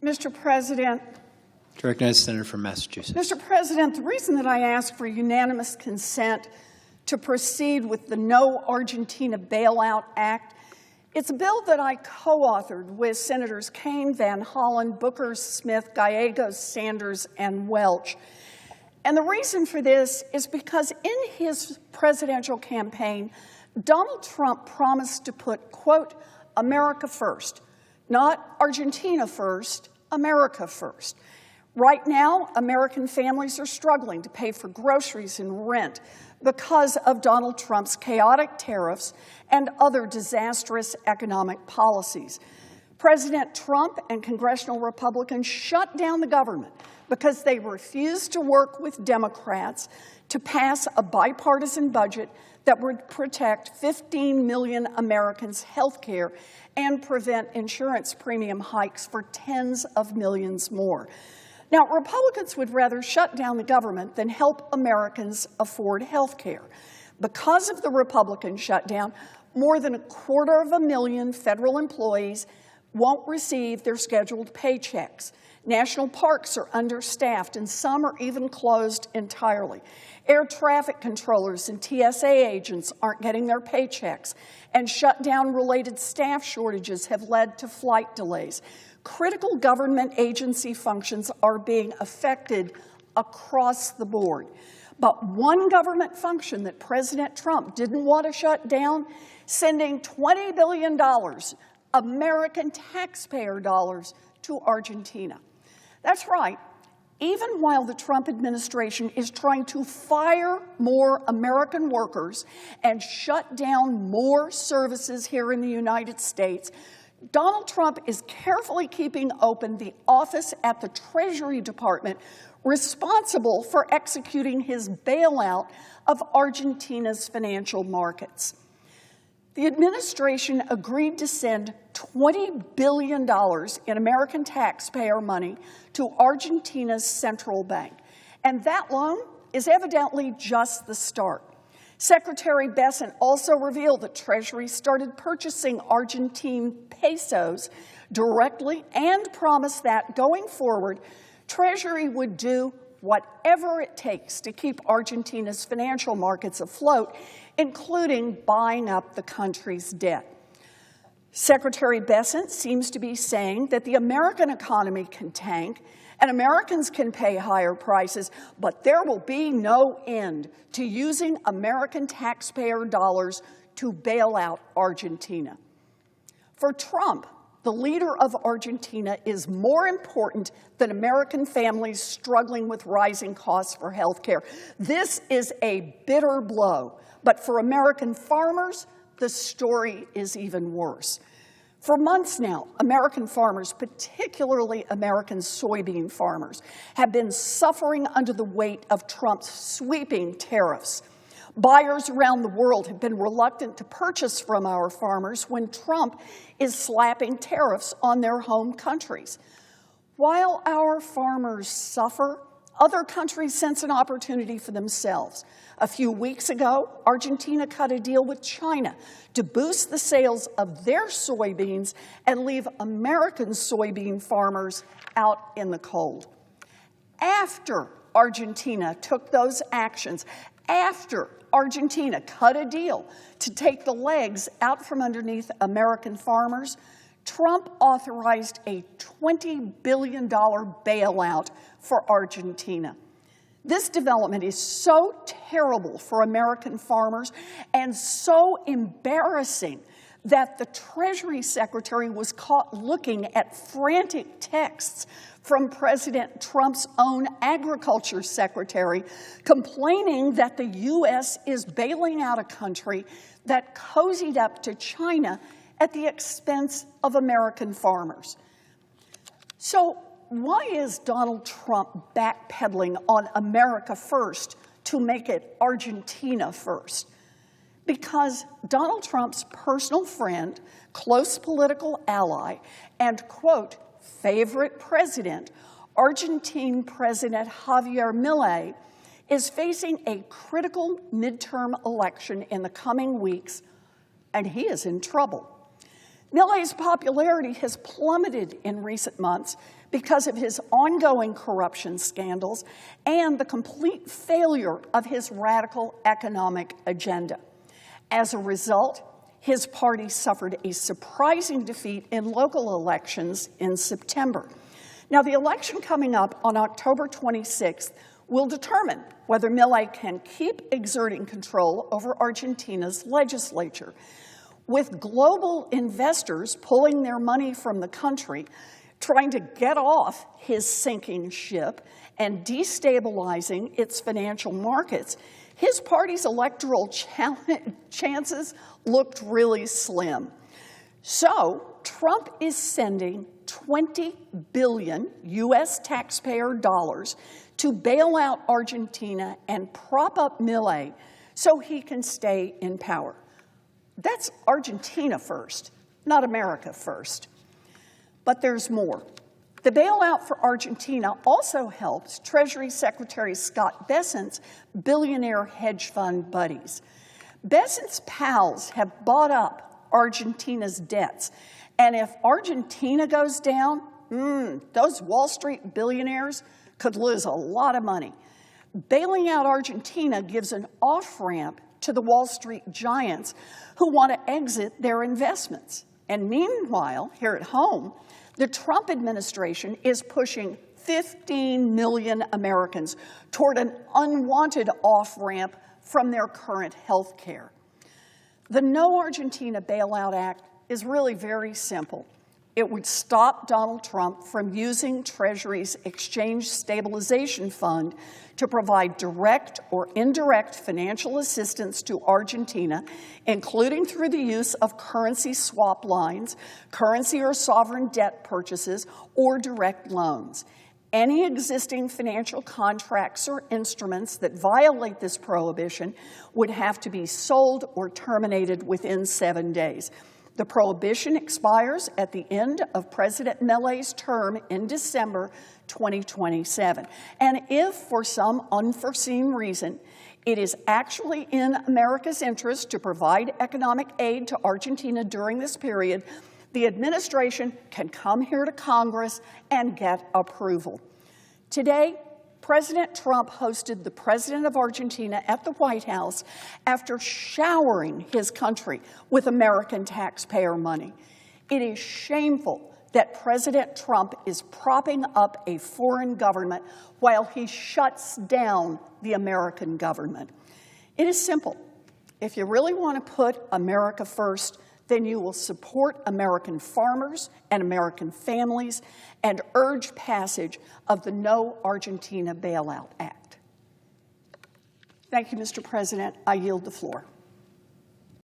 Mr. President. Recognized Senator from Massachusetts. Mr. President, the reason that I ask for unanimous consent to proceed with the No Argentina Bailout Act, it's a bill that I co-authored with Senators Kaine, Van Hollen, Booker, Smith, Gallegos, Sanders, and Welch. And the reason for this is because in his presidential campaign, Donald Trump promised to put, quote, America first, not Argentina first, America first. Right now, American families are struggling to pay for groceries and rent because of Donald Trump's chaotic tariffs and other disastrous economic policies. President Trump and congressional Republicans shut down the government because they refused to work with Democrats to pass a bipartisan budget that would protect 15 million Americans' health care and prevent insurance premium hikes for tens of millions more. Now, Republicans would rather shut down the government than help Americans afford health care. Because of the Republican shutdown, more than 250,000 federal employees won't receive their scheduled paychecks. National parks are understaffed, and some are even closed entirely. Air traffic controllers and TSA agents aren't getting their paychecks, and shutdown-related staff shortages have led to flight delays. Critical government agency functions are being affected across the board. But one government function that President Trump didn't want to shut down, sending $20 billion, American taxpayer dollars, to Argentina. That's right. Even while the Trump administration is trying to fire more American workers and shut down more services here in the United States, Donald Trump is carefully keeping open the office at the Treasury Department responsible for executing his bailout of Argentina's financial markets. The administration agreed to send $20 billion in American taxpayer money to Argentina's central bank, and that loan is evidently just the start. Secretary Bessent also revealed that Treasury started purchasing Argentine pesos directly and promised that, going forward, Treasury would do whatever it takes to keep Argentina's financial markets afloat, including buying up the country's debt. Secretary Bessent seems to be saying that the American economy can tank and Americans can pay higher prices, but there will be no end to using American taxpayer dollars to bail out Argentina. For Trump, the leader of Argentina is more important than American families struggling with rising costs for health care. This is a bitter blow, but for American farmers, the story is even worse. For months now, American farmers, particularly American soybean farmers, have been suffering under the weight of Trump's sweeping tariffs. Buyers around the world have been reluctant to purchase from our farmers when Trump is slapping tariffs on their home countries. While our farmers suffer, other countries sense an opportunity for themselves. A few weeks ago, Argentina cut a deal with China to boost the sales of their soybeans and leave American soybean farmers out in the cold. After Argentina took those actions, after Argentina cut a deal to take the legs out from underneath American farmers, Trump authorized a $20 billion bailout for Argentina. This development is so terrible for American farmers and so embarrassing that the Treasury Secretary was caught looking at frantic texts from President Trump's own Agriculture Secretary complaining that the U.S. is bailing out a country that cozied up to China at the expense of American farmers. So why is Donald Trump backpedaling on America first to make it Argentina first? Because Donald Trump's personal friend, close political ally, and, quote, favorite president, Argentine President Javier Milei, is facing a critical midterm election in the coming weeks, and he is in trouble. Milei's popularity has plummeted in recent months because of his ongoing corruption scandals and the complete failure of his radical economic agenda. As a result, his party suffered a surprising defeat in local elections in September. Now, the election coming up on October 26th will determine whether Milei can keep exerting control over Argentina's legislature. With global investors pulling their money from the country, trying to get off his sinking ship and destabilizing its financial markets, his party's electoral chances looked really slim. So Trump is sending $20 billion U.S. taxpayer dollars to bail out Argentina and prop up Milei so he can stay in power. That's Argentina first, not America first. But there's more. The bailout for Argentina also helps Treasury Secretary Scott Bessent's billionaire hedge fund buddies. Bessent's pals have bought up Argentina's debts, and if Argentina goes down, those Wall Street billionaires could lose a lot of money. Bailing out Argentina gives an off-ramp to the Wall Street giants who want to exit their investments. And meanwhile, here at home, the Trump administration is pushing 15 million Americans toward an unwanted off-ramp from their current health care. The No Argentina Bailout Act is really very simple. It would stop Donald Trump from using Treasury's Exchange Stabilization Fund to provide direct or indirect financial assistance to Argentina, including through the use of currency swap lines, currency or sovereign debt purchases, or direct loans. Any existing financial contracts or instruments that violate this prohibition would have to be sold or terminated within 7 days. The prohibition expires at the end of President Milei's term in December 2027. And if, for some unforeseen reason, it is actually in America's interest to provide economic aid to Argentina during this period, the administration can come here to Congress and get approval. Today, President Trump hosted the president of Argentina at the White House after showering his country with American taxpayer money. It is shameful that President Trump is propping up a foreign government while he shuts down the American government. It is simple. If you really want to put America first, then you will support American farmers and American families and urge passage of the No Argentina Bailout Act. Thank you, Mr. President. I yield the floor.